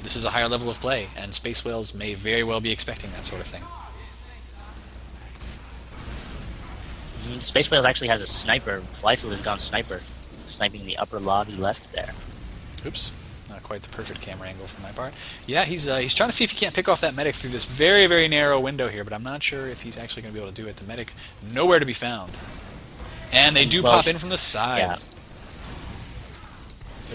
this is a higher level of play, and Space Whales may very well be expecting that sort of thing. Space Whales actually has a sniper. Waifu has gone sniper, sniping the upper lobby left there. Oops. Not quite the perfect camera angle from my part. Yeah, he's trying to see if he can't pick off that medic through this very, very narrow window here, but I'm not sure if he's actually going to be able to do it. The medic, nowhere to be found. And they do pop in from the side. Yeah.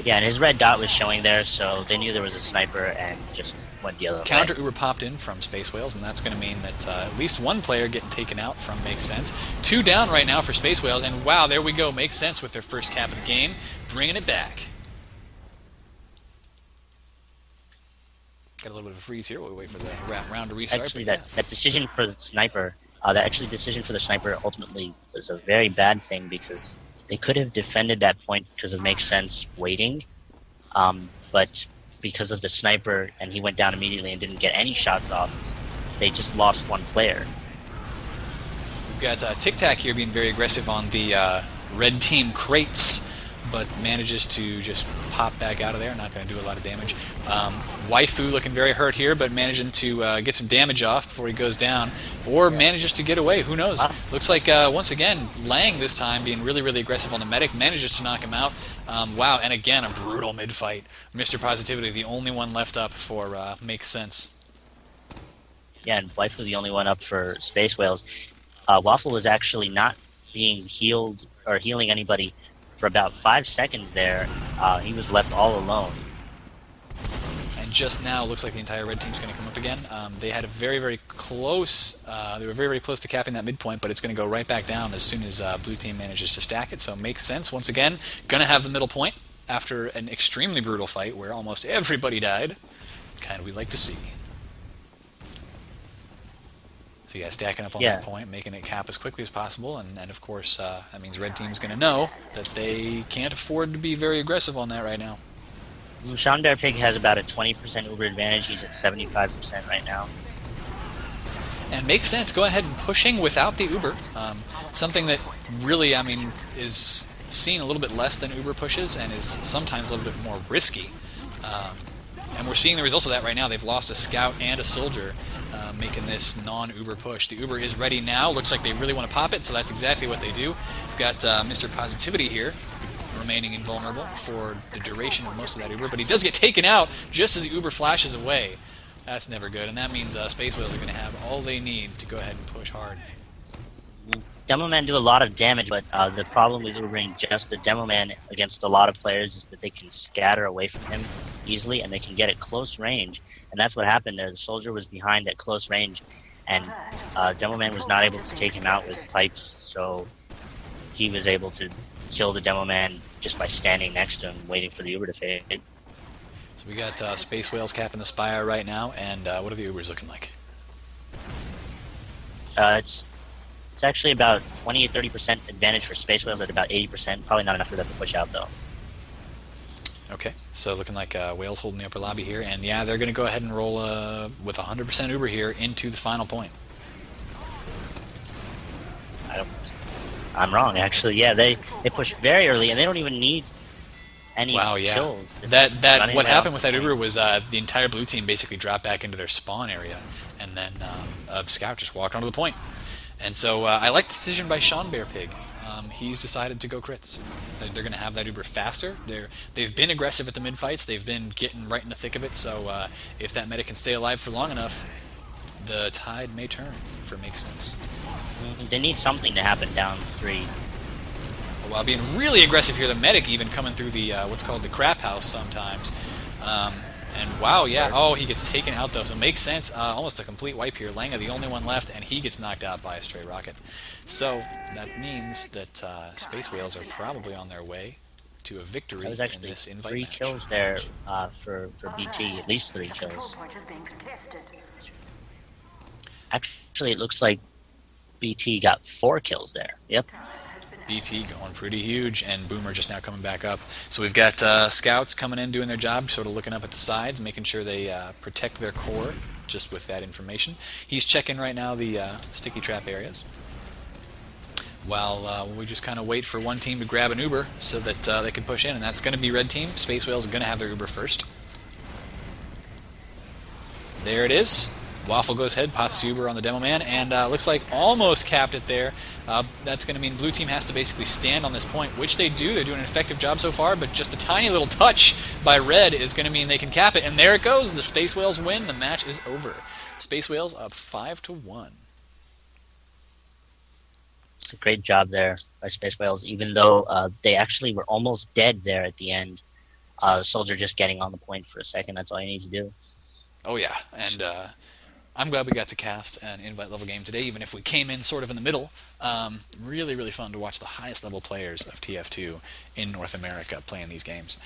Yeah, and his red dot was showing there, so they knew there was a sniper and just went the other way. Counter Uber popped in from Space Whales, and that's going to mean that at least one player getting taken out from Makes Sense. 2 down right now for Space Whales, and wow, there we go. Makes Sense with their first cap of the game, bringing it back. Got a little bit of a freeze here. We'll wait for the round to restart. Actually, that decision for the sniper, decision for the sniper ultimately was a very bad thing because they could have defended that point because it makes sense waiting, but because of the sniper and he went down immediately and didn't get any shots off, they just lost one player. We've got Tic Tac here being very aggressive on the red team crates, but manages to just pop back out of there. Not going to do a lot of damage. Waifu looking very hurt here, but managing to get some damage off before he goes down, or manages to get away. Who knows? Looks like, once again, Lang this time being really, really aggressive on the medic, manages to knock him out. Wow, and again, a brutal mid-fight. Mr. Positivity, the only one left up for Makes Sense. Yeah, and Waifu the only one up for Space Whales. Waffle was actually not being healed or healing anybody for about 5 seconds there. He was left all alone. And just now, looks like the entire red team's going to come up again. They had a very, very close. They were very, very close to capping that midpoint, but it's going to go right back down as soon as blue team manages to stack it. So Makes Sense once again. Going to have the middle point after an extremely brutal fight where almost everybody died. Kind of we like to see. So yeah, stacking up on that point, making it cap as quickly as possible, and of course that means red team's going to know that they can't afford to be very aggressive on that right now. Sean Bear Pig has about a 20% Uber advantage. He's at 75% right now. And Makes Sense go ahead and pushing without the Uber. Something that really, I mean, is seen a little bit less than Uber pushes and is sometimes a little bit more risky. And we're seeing the results of that right now. They've lost a scout and a soldier, making this non-Uber push. The Uber is ready now. Looks like they really want to pop it, so that's exactly what they do. We've got Mr. Positivity here, remaining invulnerable for the duration of most of that Uber, but he does get taken out just as the Uber flashes away. That's never good, and that means Space Whales are going to have all they need to go ahead and push hard. Demo Man do a lot of damage, but the problem with Ubering just the Demo Man against a lot of players is that they can scatter away from him easily, and they can get at close range, and that's what happened there. The soldier was behind at close range, and Demo Man was not able to take him out with pipes, so he was able to kill the Demo Man just by standing next to him, waiting for the Uber to fade. So we got Space Whales capping the Spire right now, and what are the Ubers looking like? It's actually about 20-30% advantage for Space Whales at about 80%. Probably not enough for them to push out, though. Okay, so looking like Whales holding the upper lobby here, and yeah, they're going to go ahead and roll with 100% Uber here into the final point. I'm wrong, actually. Yeah, they push very early, and they don't even need any kills. That what happened with that Uber was the entire blue team basically dropped back into their spawn area, and then a scout just walked onto the point. And so I like the decision by Sean Bear Pig. He's decided to go crits. They're going to have that Uber faster. They've been aggressive at the mid-fights. They've been getting right in the thick of it, so if that medic can stay alive for long enough, the tide may turn, if it makes sense. They need something to happen down 3. While being really aggressive here, the medic even coming through the what's called the crap house sometimes. And wow, yeah, oh, he gets taken out though, so it makes sense. Almost a complete wipe here. Langa the only one left, and he gets knocked out by a stray rocket. So that means that Space Whales are probably on their way to a victory in this invite match. 3 kills there for BT, at least 3 kills. Actually, it looks like BT got 4 kills there. Yep. BT going pretty huge, and Boomer just now coming back up. So we've got scouts coming in doing their job, sort of looking up at the sides, making sure they protect their core just with that information. He's checking right now the sticky trap areas. While we just kind of wait for one team to grab an Uber so that they can push in, and that's going to be red team. Space Whales are going to have their Uber first. There it is. Waffle goes ahead, pops Uber on the demo man, and looks like almost capped it there. That's going to mean blue team has to basically stand on this point, which they do. They're doing an effective job so far, but just a tiny little touch by red is going to mean they can cap it. And there it goes. The Spacewhales win. The match is over. Spacewhales up 5-1. It's a great job there by Spacewhales, even though they actually were almost dead there at the end. Soldier just getting on the point for a second. That's all you need to do. Oh yeah, and I'm glad we got to cast an invite level game today, even if we came in sort of in the middle. Really, really fun to watch the highest level players of TF2 in North America playing these games.